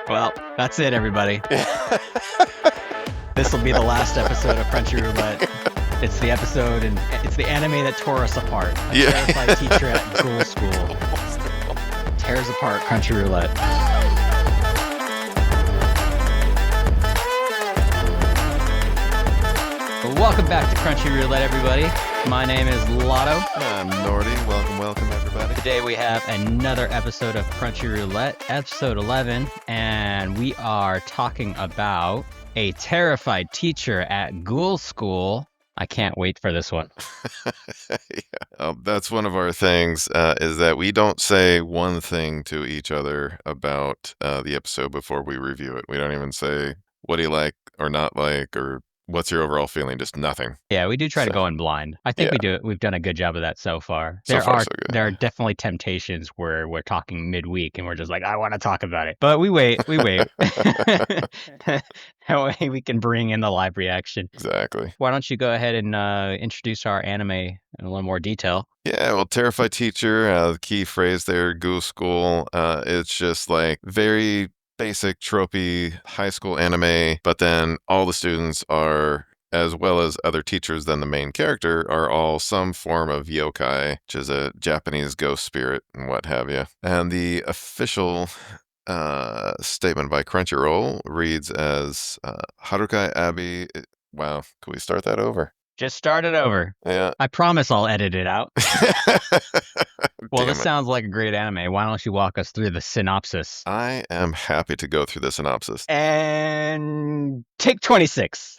Well, that's it, everybody. This will be the last episode of Crunchy Roulette. It's the episode, and it's the anime that tore us apart. A Yeah. terrified teacher at Ghoul School tears apart Crunchy Roulette. Welcome back to Crunchy Roulette, everybody. My name is Lotto. I'm Nordy. Welcome, everybody. Today we have another episode of Crunchy Roulette, episode 11, and we are talking about a terrified teacher at Ghoul School. I can't wait for this one. Yeah. That's one of our things, is that we don't say one thing to each other about the episode before we review it. We don't even say, what do you like or not like, or what's your overall feeling? Just nothing. Yeah, we do try to So, go in blind. I think yeah. we've done a good job of that so far. So far, so good. There are definitely temptations where we're talking midweek and we're just like, I want to talk about it. But we wait. That way we can bring in the live reaction. Exactly. Why don't you go ahead and introduce our anime in a little more detail? Yeah, well, terrified teacher, the key phrase there, Ghoul School, it's just like very basic, tropey high school anime, but then all the students are, as well as other teachers than the main character, are all some form of yokai, which is a Japanese ghost spirit and what have you. And the official statement by Crunchyroll reads as Harukai Abbey. Wow, can we start that over? Just start it over. Yeah. I promise I'll edit it out. Well, Damn this it. sounds like a great anime. Why don't you walk us through the synopsis? I am happy to go through the synopsis. And take 26.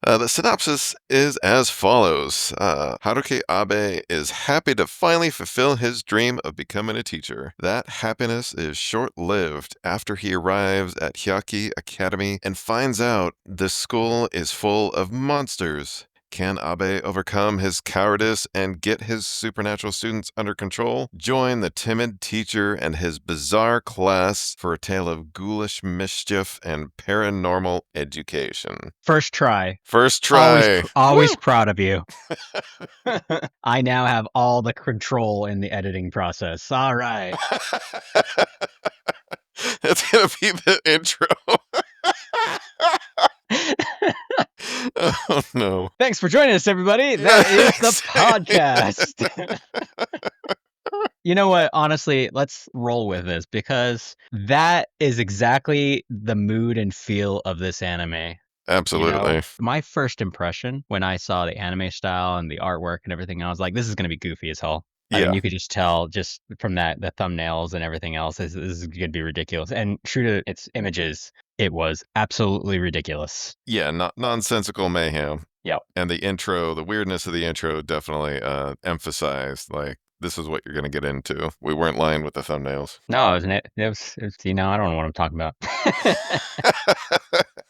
The synopsis is as follows. Haruki Abe is happy to finally fulfill his dream of becoming a teacher. That happiness is short-lived after he arrives at Hyaki Academy and finds out the school is full of monsters. Can Abe overcome his cowardice and get his supernatural students under control? Join the timid teacher and his bizarre class for a tale of ghoulish mischief and paranormal education. First try. First try. Always proud of you. I now have all the control in the editing process. All right. That's going to be the intro. Oh, no. Thanks for joining us, everybody. That is the podcast. You know what? Honestly, let's roll with this because that is exactly the mood and feel of this anime. Absolutely. You know, my first impression when I saw the anime style and the artwork and everything, I was like, this is going to be goofy as hell. I mean, you could just tell just from that, the thumbnails and everything else, this is going to be ridiculous. And true to its images, it was absolutely ridiculous. Yeah, nonsensical mayhem. Yep. And the intro, the weirdness of the intro definitely emphasized, like, this is what you're going to get into. We weren't lying with the thumbnails. No, it was, you know, I don't know what I'm talking about.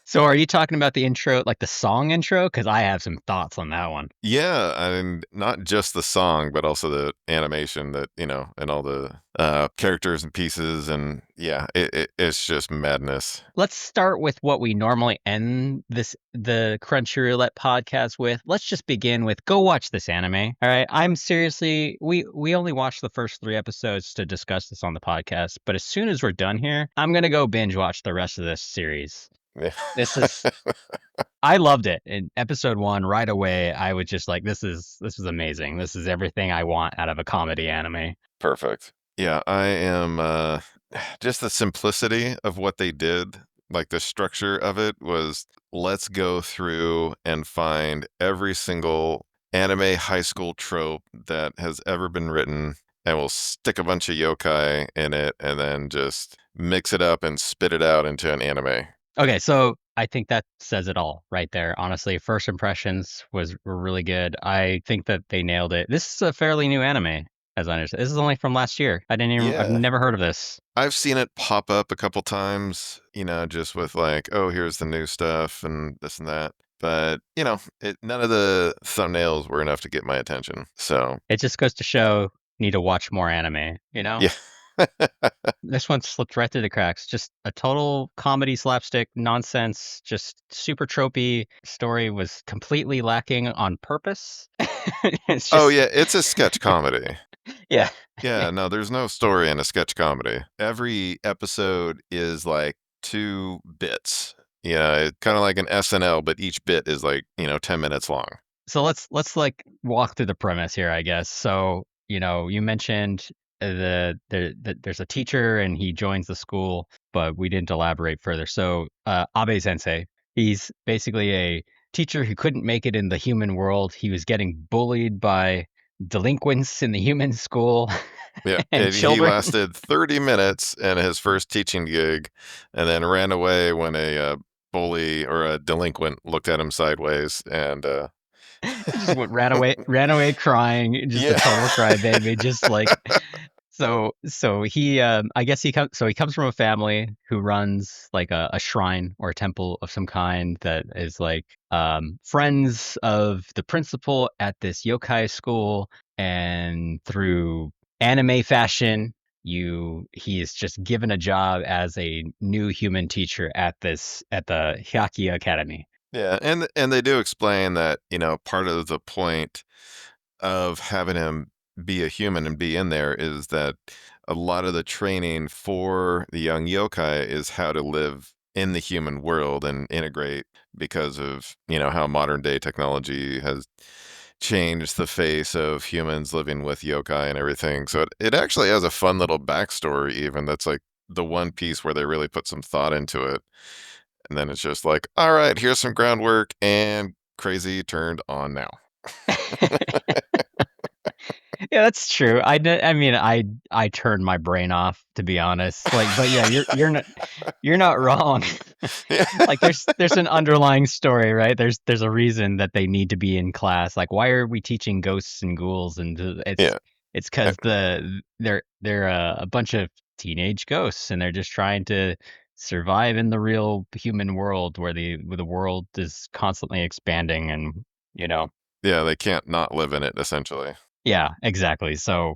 So are you talking about the intro, like the song intro? Because I have some thoughts on that one. Yeah, I mean, not just the song, but also the animation that, you know, and all the characters and pieces. And yeah, it's just madness. Let's start with what we normally end the Crunchy Roulette podcast with. Let's just begin with go watch this anime. All right. I'm seriously, we only watched the first 3 episodes to discuss this on the podcast. But as soon as we're done here, I'm going to go binge watch the rest of this series. Yeah. I loved it. In episode 1, right away, I was just like, this is amazing. This is everything I want out of a comedy anime. Perfect. Yeah, I am just the simplicity of what they did, like the structure of it was, let's go through and find every single anime high school trope that has ever been written, and we'll stick a bunch of yokai in it and then just mix it up and spit it out into an anime. Okay, so I think that says it all right there. Honestly, first impressions were really good. I think that they nailed it. This is a fairly new anime, as I understand. This is only from last year. I've never heard of this. I've seen it pop up a couple times, you know, just with like, oh, here's the new stuff and this and that. But, you know, none of the thumbnails were enough to get my attention. So it just goes to show, need to watch more anime, you know? Yeah. This one slipped right through the cracks. Just a total comedy slapstick nonsense, just super tropey. Story was completely lacking on purpose. Oh yeah, it's a sketch comedy. Yeah. Yeah, no, there's no story in a sketch comedy. Every episode is like 2 bits. Yeah, kinda like an SNL, but each bit is like, 10 minutes long. So let's like walk through the premise here, I guess. So, you mentioned there's a teacher and he joins the school, but we didn't elaborate further. So, Abe Sensei, he's basically a teacher who couldn't make it in the human world. He was getting bullied by delinquents in the human school Yeah, and and he children. lasted 30 minutes in his first teaching gig and then ran away when a bully or a delinquent looked at him sideways Just ran away crying, just a Yeah. total crybaby, just like so he I guess he comes from a family who runs like a shrine or a temple of some kind that is like friends of the principal at this yokai school, and through anime fashion he is just given a job as a new human teacher at the Hyaki Academy. Yeah, and they do explain that, part of the point of having him be a human and be in there is that a lot of the training for the young yokai is how to live in the human world and integrate because of, how modern day technology has changed the face of humans living with yokai and everything. So it actually has a fun little backstory even that's like the one piece where they really put some thought into it. And then it's just like, all right, here's some groundwork and crazy turned on now. Yeah, that's true. I mean, I turned my brain off, to be honest. Like, but yeah, you're not wrong. Yeah. Like, there's an underlying story, right? There's a reason that they need to be in class. Like, why are we teaching ghosts and ghouls? And Yeah. it's Uh, because they're a bunch of teenage ghosts, and they're just trying to survive in the real human world where the world is constantly expanding, and you know. Yeah, they can't not live in it essentially. Yeah, exactly. So,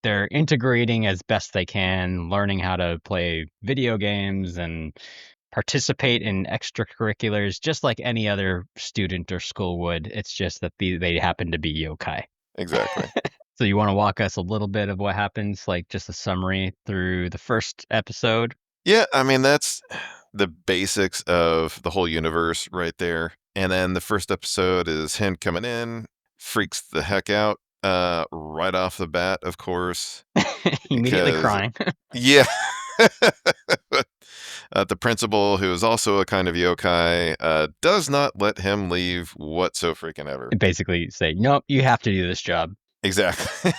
they're integrating as best they can, learning how to play video games and participate in extracurriculars just like any other student or school would. It's just that they happen to be yokai. Exactly. So, you want to walk us a little bit of what happens, like just a summary through the first episode? Yeah, I mean, that's the basics of the whole universe right there. And then the first episode is him coming in, freaks the heck out, right off the bat, of course, Immediately because crying. yeah. The principal, who is also a kind of yokai, does not let him leave what so freaking ever. Basically say, nope, you have to do this job. Exactly.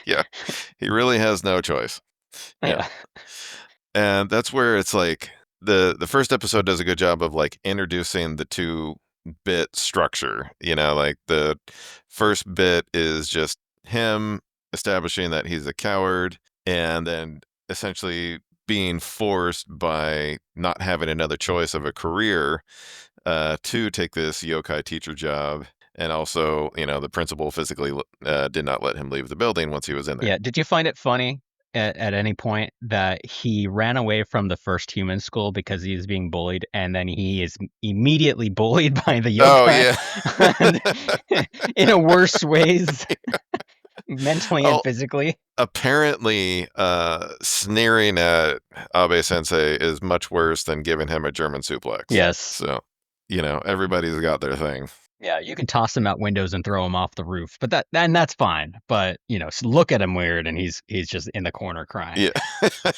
Yeah, he really has no choice. Yeah. Yeah. And that's where it's like the first episode does a good job of like introducing the 2-bit structure. Like the first bit is just him establishing that he's a coward and then essentially being forced by not having another choice of a career to take this yokai teacher job. And also, the principal physically did not let him leave the building once he was in there. Yeah. Did you find it funny at any point that he ran away from the first human school because he was being bullied, and then he is immediately bullied by the Oh, yokai yeah. in a worse ways, mentally and Oh, physically? apparently, sneering at Abe Sensei is much worse than giving him a German suplex. Yes. So, everybody's got their thing. Yeah, you can toss him out windows and throw him off the roof, but that's fine. But look at him weird, and he's just in the corner crying. Yeah.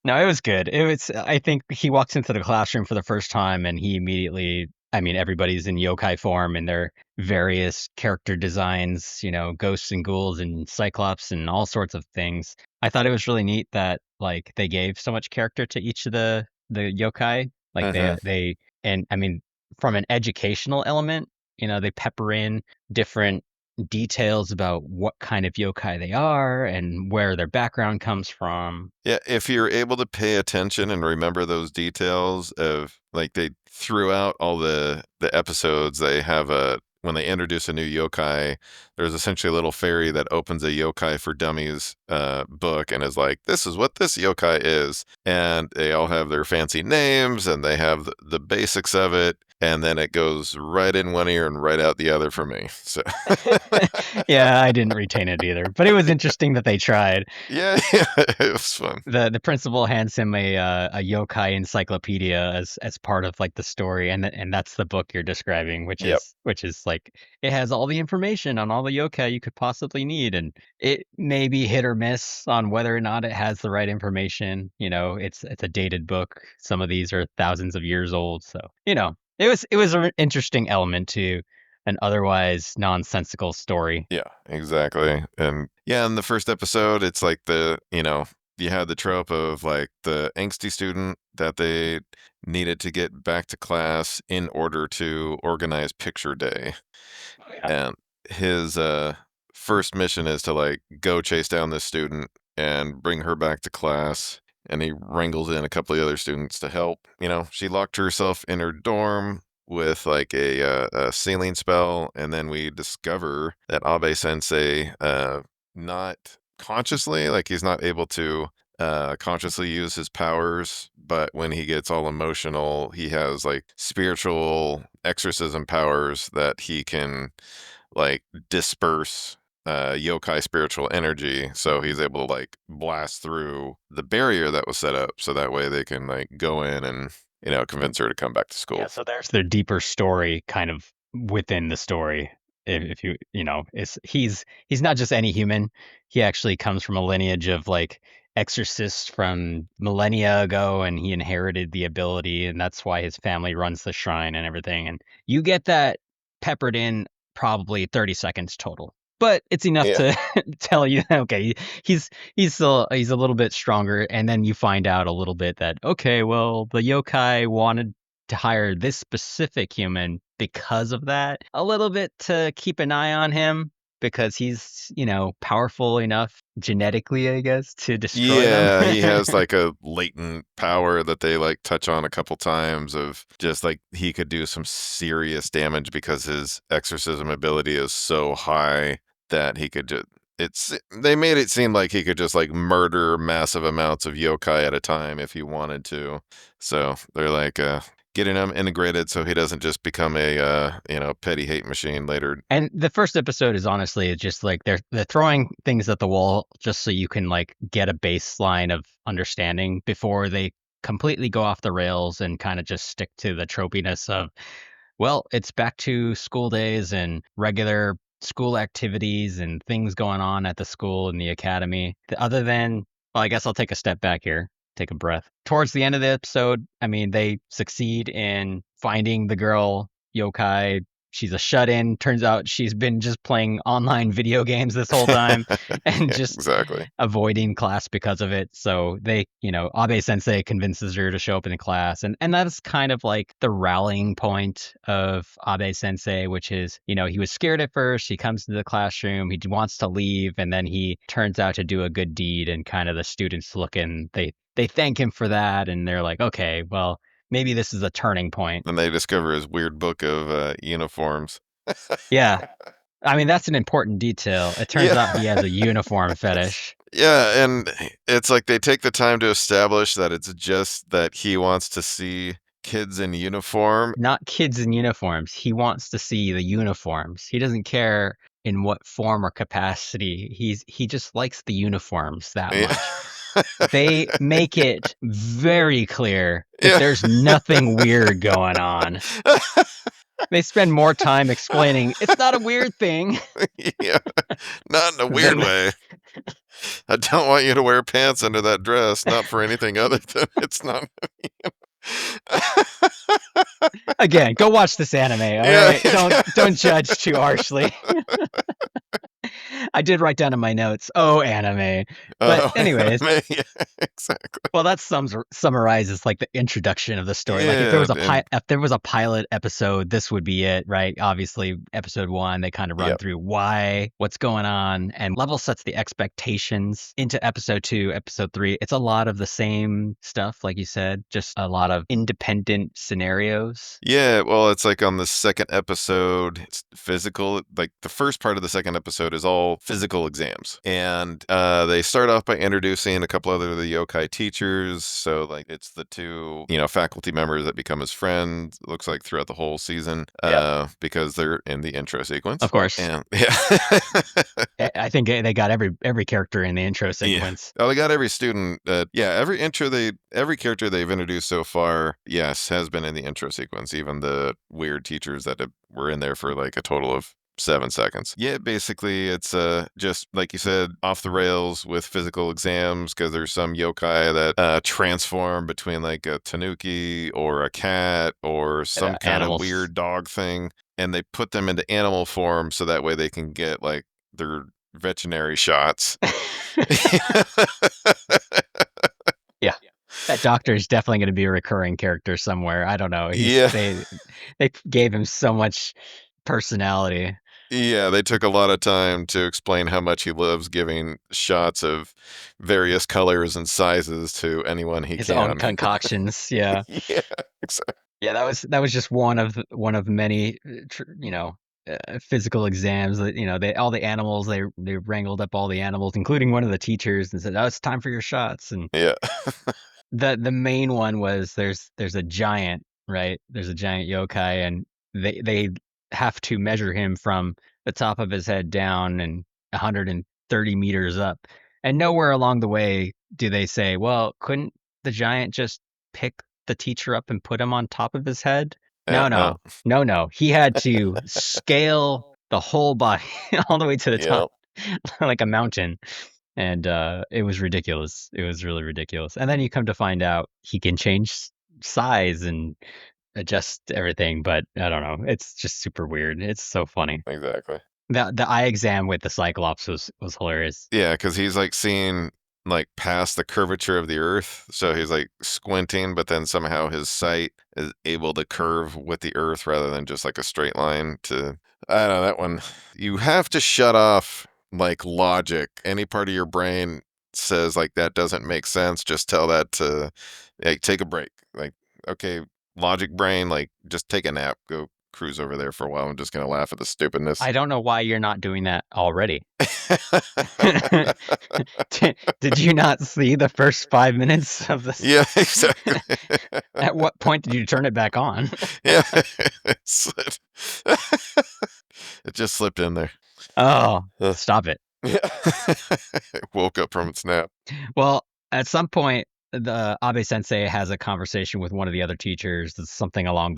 No, it was good. I think he walks into the classroom for the first time and he immediately, I mean, everybody's in yokai form and their various character designs, ghosts and ghouls and cyclops and all sorts of things. I thought it was really neat that like they gave so much character to each of the yokai. Like Mhm. and I mean, from an educational element, they pepper in different details about what kind of yokai they are and where their background comes from. Yeah, if you're able to pay attention and remember those details of like they throughout all the episodes, they have a when they introduce a new yokai, there's essentially a little fairy that opens a yokai for dummies book and is like, this is what this yokai is. And they all have their fancy names and they have the basics of it. and then it goes right in one ear and right out the other for me. So Yeah, I didn't retain it either, but it was interesting that they tried. yeah, yeah, it was fun. The principal hands him a yokai encyclopedia as part of like the story, and that's the book you're describing, Yep. which is like it has all the information on all the yokai you could possibly need, and it may be hit or miss on whether or not it has the right information. You know, it's a dated book. Some of these are thousands of years old, so you know, it was an interesting element to an otherwise nonsensical story. Yeah, exactly. And yeah, in the first episode, it's like you had the trope of like the angsty student that they needed to get back to class in order to organize picture day. Oh, yeah. And his first mission is to like go chase down this student and bring her back to class. And he wrangles in a couple of other students to help. She locked herself in her dorm with like a sealing spell, and then we discover that Abe Sensei, not consciously, like he's not able to consciously use his powers, but when he gets all emotional, he has like spiritual exorcism powers that he can like disperse yokai spiritual energy, so he's able to like blast through the barrier that was set up so that way they can like go in and convince her to come back to Yeah, school. so there's the deeper story kind of within the story. If you know, it's he's not just any human. He actually comes from a lineage of like exorcists from millennia ago, and he inherited the ability, and that's why his family runs the shrine and everything. And you get that peppered in probably 30 seconds total. But it's enough Yeah. to tell you, okay, he's a little bit stronger, and then you find out a little bit that okay, well, the yokai wanted to hire this specific human because of that. A little bit to keep an eye on him because he's, you know, powerful enough genetically, I guess, to destroy them. Yeah, he has like a latent power that they like touch on a couple times of just like he could do some serious damage because his exorcism ability is so high that he could just they made it seem like he could just like murder massive amounts of yokai at a time if he wanted to. So they're like getting him integrated so he doesn't just become a petty hate machine later. And the first episode is honestly just like they're throwing things at the wall just so you can like get a baseline of understanding before they completely go off the rails and kind of just stick to the tropiness of well, it's back to school days and regular school activities and things going on at the school and the academy. Other than, well, I guess I'll take a step back here, take a breath. Towards the end of the episode, I mean, they succeed in finding the girl yokai. She's a shut in. Turns out she's been just playing online video games this whole time and Yeah, just exactly. avoiding class because of it. So they, you know, Abe Sensei convinces her to show up in the class. And that's kind of like the rallying point of Abe Sensei, which is, you know, he was scared at first. He comes to the classroom, he wants to leave, and then he turns out to do a good deed. And kind of the students look and they thank him for that. And they're like, okay, well, maybe this is a turning point. Then they discover his weird book of uniforms. Yeah. I mean, that's an important detail. It turns Yeah. out he has a uniform fetish. Yeah, and it's like they take the time to establish that it's just that he wants to see kids in uniform. Not kids in uniforms. He wants to see the uniforms. He doesn't care in what form or capacity. He just likes the uniforms that Yeah. much. They make it very clear that Yeah. there's nothing weird going on. They spend more time explaining it's not a weird thing Yeah. Not in a weird than way. I don't want you to wear pants under that dress, not for anything other than it's not. again, go watch this anime, all Yeah. right? Don't judge too harshly. I did write down in my notes, "Oh, anime." But anyways, Yeah, exactly. well, that summarizes like the introduction of the story. Like if there Yeah, was a and if there was a pilot episode, this would be it, right? Obviously, episode 1, they kind of run yep. through why, what's going on, and level sets the expectations into episode 2, episode 3. It's a lot of the same stuff, like you said, just a lot of independent scenarios. Yeah, well, it's like on the second episode, it's physical. Like the first part of the second episode is all called physical exams. And they start off by introducing a couple other of the yokai teachers. So like it's the two, faculty members that become his friends, looks like throughout the whole season, because they're in the intro sequence. Of course. And yeah. I think they got every character in the intro Yeah. sequence. Oh, they got every student. Every character they've introduced so far, yes, has been in the intro sequence. Even the weird teachers that were in there for like a total of 7 seconds. Yeah, basically it's just like you said, off the rails with physical exams because there's some yokai that transform between like a tanuki or a cat or some kind of Animals. weird dog thing, and they put them into animal form so that way they can get like their veterinary shots. Yeah. That doctor is definitely going to be a recurring character somewhere. I don't know. Yeah. They gave him so much personality. Yeah, they took a lot of time to explain how much he loves giving shots of various colors and sizes to anyone he His can. own concoctions. Yeah. Yeah, exactly. Yeah, that was just one of many, physical exams that all the animals they wrangled up all the animals, including one of the teachers, and said, "Oh, it's time for your shots." And Yeah. the main one was there's a giant, right? There's a giant yokai, and they have to measure him from the top of his head down and 130 meters up, and nowhere along the way do they say, "Well, couldn't the giant just pick the teacher up and put him on top of his head?" No, No. no. He had to scale the whole body all the way to the top, like a mountain. And it was ridiculous. It was really ridiculous. And then you come to find out he can change size and adjust everything, but I don't know. It's just super weird. It's so funny. Exactly. The eye exam with the Cyclops was hilarious. Yeah, because he's like seeing like past the curvature of the earth. So he's like squinting, but then somehow his sight is able to curve with the earth rather than just like a straight line to, I don't know, that one. You have to shut off like logic. Any part of your brain says like that doesn't make sense. Just tell that to like take a break. Like, okay, logic brain, like just take a nap. Go cruise over there for a while. I'm just gonna laugh at the stupidness. I don't know why you're not doing that already. Did you not see the first 5 minutes of this? Yeah, exactly. At what point did you turn it back on? Yeah, it slid. It just slipped in there. Oh, stop it. Yeah. It woke up from its nap. Well, at some point, the Abe Sensei has a conversation with one of the other teachers. There's something along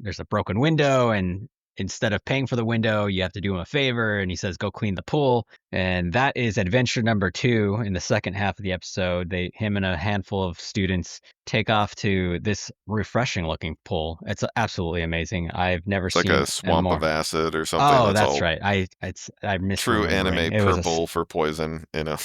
there's a broken window, and instead of paying for the window, you have to do him a favor. And he says, go clean the pool. And that is adventure number 2 in the second half of the episode. Him and a handful of students take off to this refreshing looking pool. It's absolutely amazing. I've never It's like seen a swamp of acid or something. Oh, that's right. I missed true anime purple for poison, It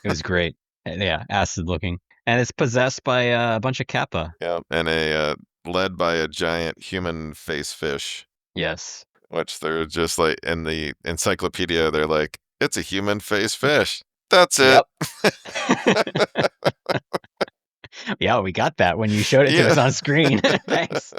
was great. Yeah, acid looking. And it's possessed by a bunch of kappa. Yeah, and led by a giant human face fish. Yes. Which they're just like, in the encyclopedia, they're like, it's a human face fish. That's it. Yep. Yeah, we got that when you showed it to us on screen. Thanks.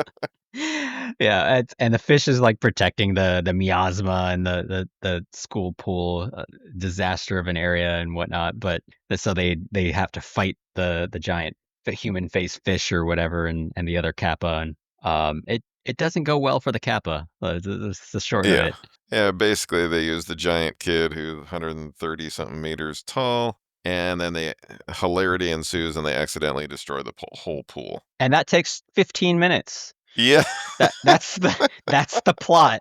Yeah, and the fish is like protecting the miasma and the school pool disaster of an area and whatnot. But so they have to fight the giant human face fish or whatever and the other kappa, and it doesn't go well for the kappa. That's the short of it. Yeah, basically they use the giant kid who's 130 something meters tall, and then hilarity ensues and they accidentally destroy the whole pool. And that takes 15 minutes. Yeah. That's the plot.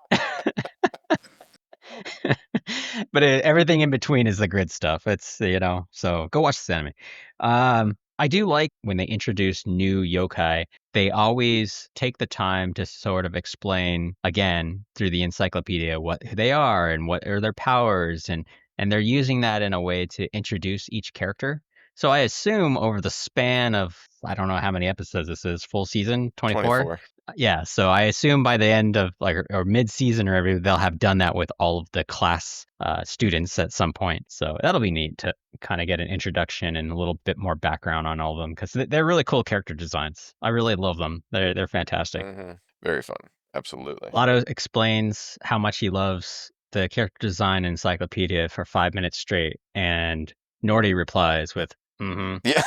But everything in between is the grid stuff. It's so go watch this anime. I do like when they introduce new yokai, they always take the time to sort of explain again through the encyclopedia who they are and what are their powers, and they're using that in a way to introduce each character. So I assume over the span of, I don't know how many episodes this is, full season, 24? Yeah, so I assume by the end of or mid-season or everything, they'll have done that with all of the class students at some point. So that'll be neat to kind of get an introduction and a little bit more background on all of them, because they're really cool character designs. I really love them. They're fantastic. Mm-hmm. Very fun. Absolutely. Lotto explains how much he loves the character design encyclopedia for 5 minutes straight, and Nordy replies with, "Mm-hmm. Yeah.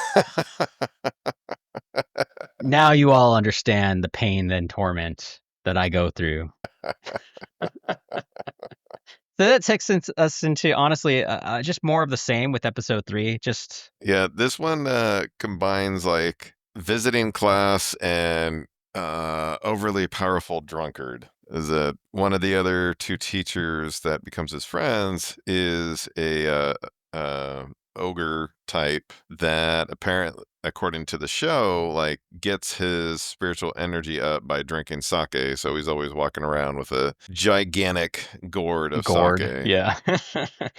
Now you all understand the pain and torment that I go through." So that takes us into, honestly, just more of the same with episode 3. Just Yeah, this one combines like visiting class and overly powerful drunkard. Is that one of the other two teachers that becomes his friends is a ogre type that apparently, according to the show, like gets his spiritual energy up by drinking sake. So he's always walking around with a gigantic gourd of gourd. sake, Yeah.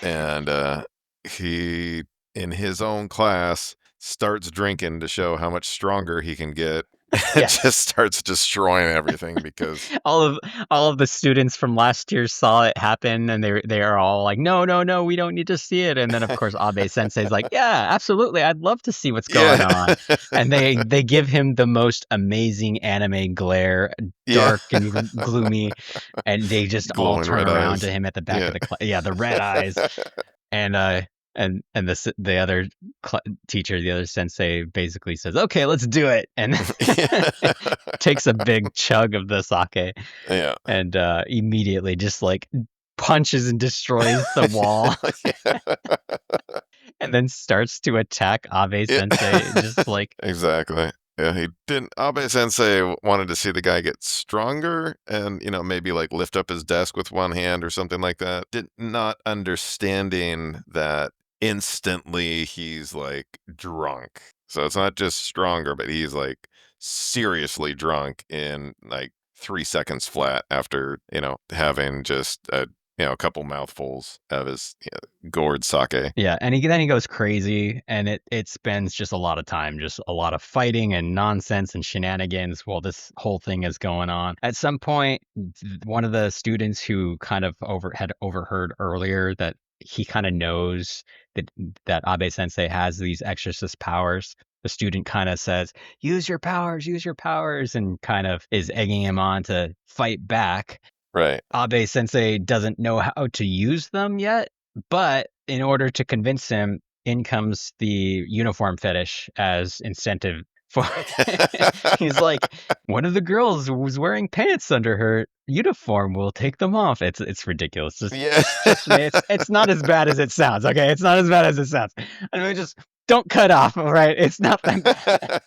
and he in his own class starts drinking to show how much stronger he can get and just Yes. starts destroying everything because all of all of the students from last year saw it happen, and they are all like, "No, no, no, we don't need to see it." And then of course Abe Sensei's like, "Yeah, absolutely, I'd love to see what's going yeah. on." And they give him the most amazing anime glare, Yeah. dark and gloomy, and they just all Glowing turn red around eyes. to him at the back of Yeah. the class. Yeah, the red eyes. And the other teacher, the other sensei, basically says, "Okay, let's do it," and takes a big chug of the sake, Yeah. and immediately just like punches and destroys the wall, and then starts to attack Abe Yeah. Sensei. Just like, Exactly. Yeah, he didn't Abe Sensei wanted to see the guy get stronger and, maybe, like, lift up his desk with one hand or something like that. Not understanding that instantly he's, like, drunk. So it's not just stronger, but he's, like, seriously drunk in, like, 3 seconds flat after, having just a couple mouthfuls of his, gourd sake. yeah, and then he goes crazy, and it spends just a lot of time, just a lot of fighting and nonsense and shenanigans while this whole thing is going on. At some point, one of the students who kind of had overheard earlier that he kind of knows that Abe Sensei has these exorcist powers. The student kind of says, use your powers," and kind of is egging him on to fight back. Right. Abe Sensei doesn't know how to use them yet, but in order to convince him, in comes the uniform fetish as incentive for. He's like, "One of the girls was wearing pants under her uniform. We'll take them off." It's ridiculous. Yeah. Just trust me. It's not as bad as it sounds. Okay, it's not as bad as it sounds. I mean, just don't cut off. All right, it's not that bad.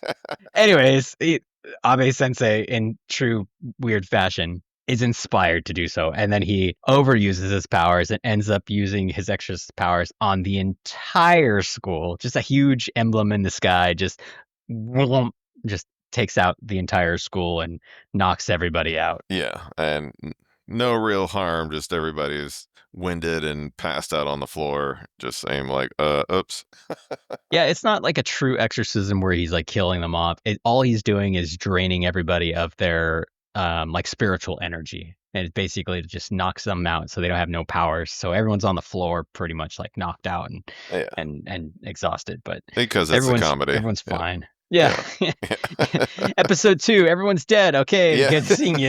Anyways, Abe Sensei, in true weird fashion, is inspired to do so, and then he overuses his powers and ends up using his extra powers on the entire school. Just a huge emblem in the sky, just just takes out the entire school and knocks everybody out. Yeah, and no real harm, just everybody's winded and passed out on the floor, just saying like, oops. Yeah, it's not like a true exorcism where he's like killing them off. All he's doing is draining everybody of their like spiritual energy. And it basically just knocks them out so they don't have no powers. So everyone's on the floor pretty much like knocked out and Yeah, exhausted, but because it's a comedy. everyone's Yeah, fine. Yeah. yeah. Episode 2, everyone's dead. Okay, Yeah. good seeing you.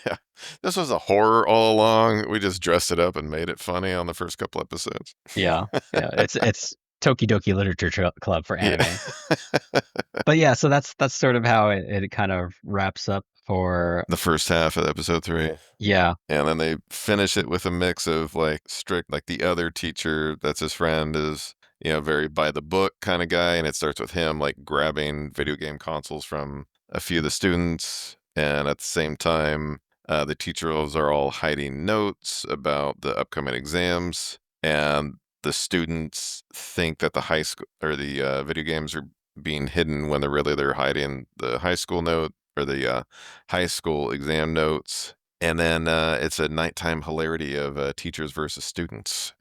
Yeah. This was a horror all along. We just dressed it up and made it funny on the first couple episodes. Yeah. Yeah, it's Tokidoki Literature Club for Yeah. anime. But yeah, so that's sort of how it kind of wraps up for. The first half of episode 3. Yeah. And then they finish it with a mix of like strict, like the other teacher that's his friend is, very by the book kind of guy. And it starts with him like grabbing video game consoles from a few of the students. And at the same time, the teachers are all hiding notes about the upcoming exams. And the students think that the high school or the video games are being hidden when they're hiding the high school note or the high school exam notes. And then it's a nighttime hilarity of teachers versus students.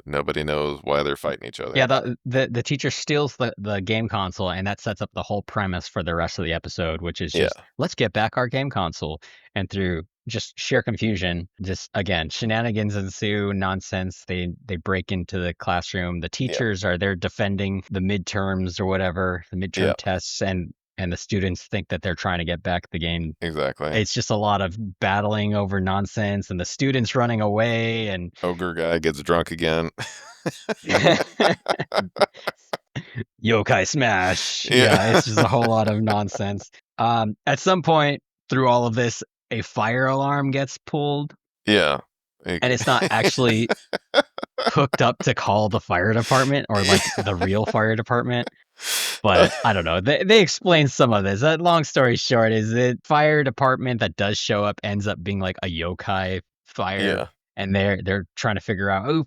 Nobody knows why they're fighting each other. Yeah, the teacher steals the game console, and that sets up the whole premise for the rest of the episode, which is Yeah, just, let's get back our game console. And through just sheer confusion, just again, shenanigans ensue, nonsense. They break into the classroom. The yeah, teachers are there defending the midterms or whatever, the midterm yeah, tests, and and the students think that they're trying to get back the game. Exactly. It's just a lot of battling over nonsense and the students running away and Ogre guy gets drunk again. yokai smash. Yeah. Yeah, it's just a whole lot of nonsense. At some point through all of this, a fire alarm gets pulled, Yeah. and it's not actually hooked up to call the fire department or like the real fire department. But I don't know. They explain some of this. Long story short, is the fire department that does show up ends up being like a yokai fire, Yeah. and they're trying to figure out who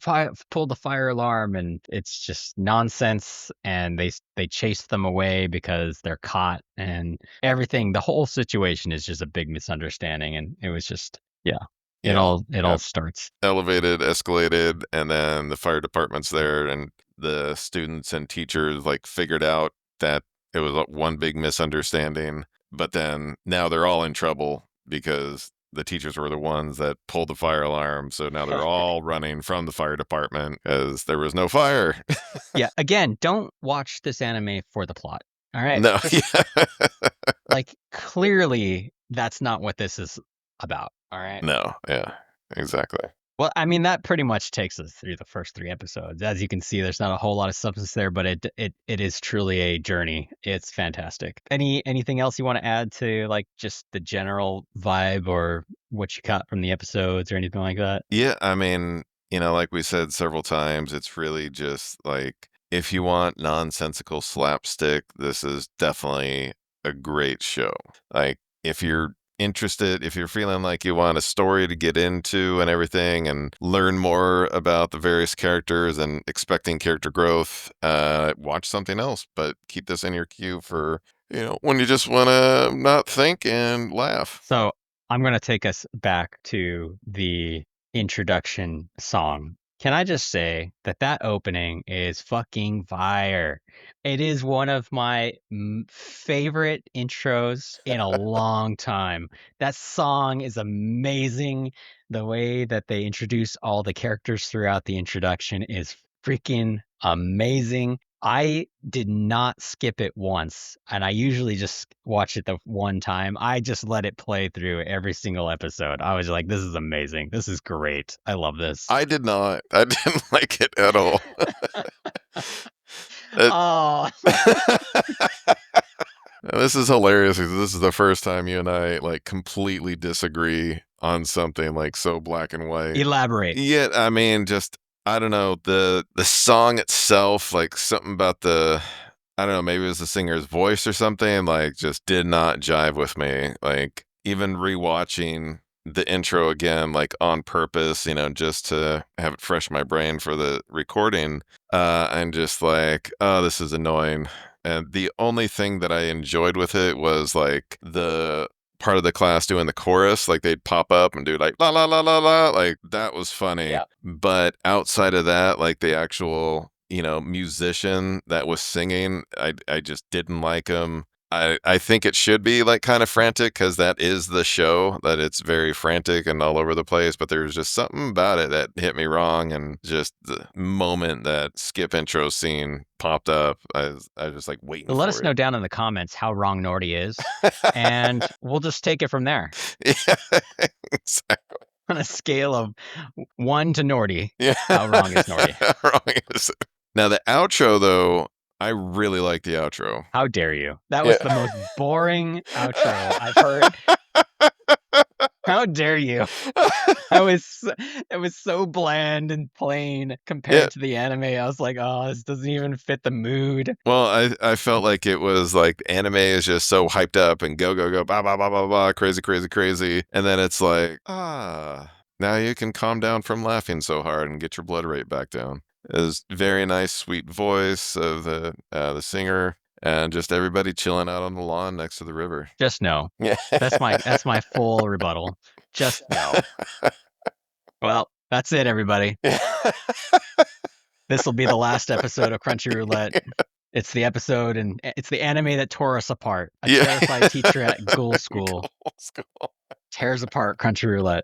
pulled the fire alarm, and it's just nonsense. And they chase them away because they're caught, and everything. The whole situation is just a big misunderstanding, and it was just yeah. It Yeah. all starts. Elevated, escalated, and then the fire department's there, and the students and teachers like figured out that it was one big misunderstanding. But then now they're all in trouble because the teachers were the ones that pulled the fire alarm. So now they're all running from the fire department because there was no fire. Yeah. Again, don't watch this anime for the plot. All right. No, Just yeah. like clearly that's not what this is about. All right. No, yeah, exactly. Well, I mean that pretty much takes us through the first 3 episodes. As you can see, there's not a whole lot of substance there, but it is truly a journey. It's fantastic. Anything else you want to add to like just the general vibe or what you got from the episodes or anything like that? Yeah, I mean, like we said several times, it's really just like if you want nonsensical slapstick, this is definitely a great show. Like, if you're interested, if you're feeling like you want a story to get into and everything and learn more about the various characters and expecting character growth, watch something else, but keep this in your queue for, when you just want to not think and laugh. So I'm going to take us back to the introduction song. Can I just say that that opening is fucking fire? It is one of my favorite intros in a long time. That song is amazing. The way that they introduce all the characters throughout the introduction is freaking amazing. I did not skip it once, and I usually just watch it the one time. I just let it play through every single episode. I was like, this is amazing. This is great. I love this. I did not. I didn't like it at all. It Oh, This is hilarious because this is the first time you and I, like, completely disagree on something, like, so black and white. elaborate. Yeah, I mean, just I don't know, the song itself, like, something about I don't know, maybe it was the singer's voice or something, like, just did not jive with me. Like, even rewatching the intro again, like, on purpose, just to have it fresh in my brain for the recording, I'm just like, "Oh, this is annoying." And the only thing that I enjoyed with it was, like, the part of the class doing the chorus, like, they'd pop up and do, like, "La, la, la, la, la," like, that was funny. Yeah. But outside of that, like, the actual, musician that was singing, I just didn't like him. I think it should be, like, kinda frantic because that is the show, that it's very frantic and all over the place, but there's just something about it that hit me wrong, and just the moment that skip intro scene popped up, I was just, like, waiting So let for us it. know down in the comments how wrong Nordy is, and we'll just take it from there Yeah, exactly. on a scale of 1 to Nordy. Yeah. How wrong is Nordy? Wrong is it? Now the outro, though, I really like the outro. How dare you? That was the Yeah. most boring outro I've heard. How dare you? I was it was so bland and plain Yeah. compared to the anime. I was like, "Oh, this doesn't even fit the mood." Well, I felt like it was like anime is just so hyped up and go, go, go, blah, blah, blah, blah, blah, crazy, crazy, crazy. And then it's like, now you can calm down from laughing so hard and get your blood rate back down. It was very nice, sweet voice of the singer, and just everybody chilling out on the lawn next to the river. Just no. Yeah. That's my full rebuttal. Just no. Well, that's it, everybody. This will be the last episode of Crunchy Roulette. It's the episode and it's the anime that tore us apart. A Yeah. terrified teacher at Ghoul School Ghoul School. tears apart Crunchy Roulette.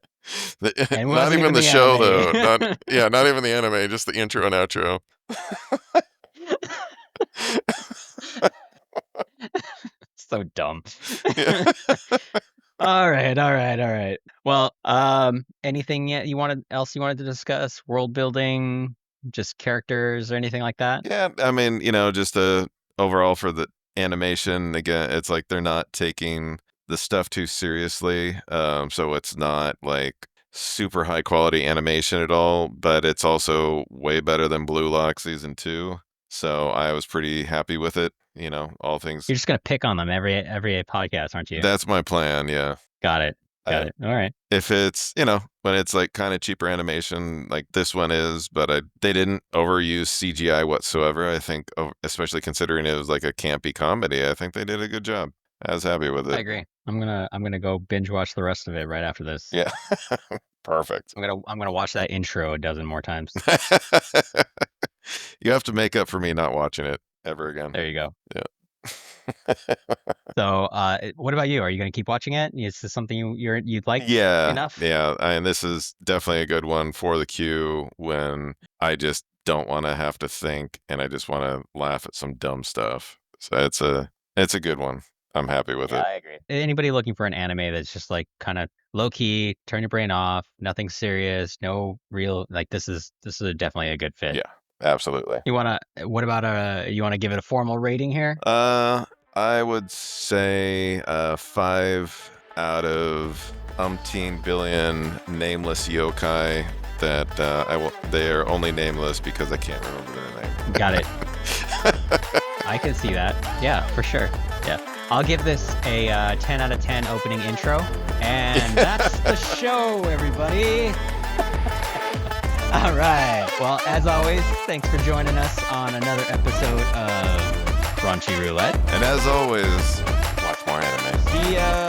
And it Not wasn't even the the show though. anime. Not even the anime, just the intro and outro. So dumb. Yeah. All right. Well, anything you wanted to discuss? World building, just characters or anything like that? Yeah, I mean, just overall for the animation, again, it's like they're not taking the stuff too seriously. So it's not like super high quality animation at all, but it's also way better than Blue Lock season 2. So I was pretty happy with it, all things. You're just gonna pick on them every podcast, aren't you? That's my plan, yeah. Got it. I, All right. if it's, when it's like kind of cheaper animation like this one is, but they didn't overuse CGI whatsoever. I think, especially considering it was like a campy comedy, I think they did a good job. I was happy with I it. agree. I'm gonna go binge watch the rest of it right after this. Yeah. Perfect. I'm gonna watch that intro a dozen more times. You have to make up for me not watching it ever again. There you go. Yeah. So, what about you? Are you gonna keep watching it? Is this something you'd like Yeah. enough? Yeah. And this is definitely a good one for the queue when I just don't want to have to think and I just want to laugh at some dumb stuff. So it's a good one. I'm happy with it. I agree. Anybody looking for an anime that's just like kind of low key, turn your brain off, nothing serious, no real like this is definitely a good fit. Yeah, absolutely. What about you wanna give it a formal rating here? I would say 5 out of umpteen billion nameless yokai that they are only nameless because I can't remember their name. Got it. I can see that. Yeah, for sure. Yeah. I'll give this a 10 out of 10 opening intro. And that's the show, everybody. All right. Well, as always, thanks for joining us on another episode of Crunchy Roulette. And as always, watch more anime. See ya.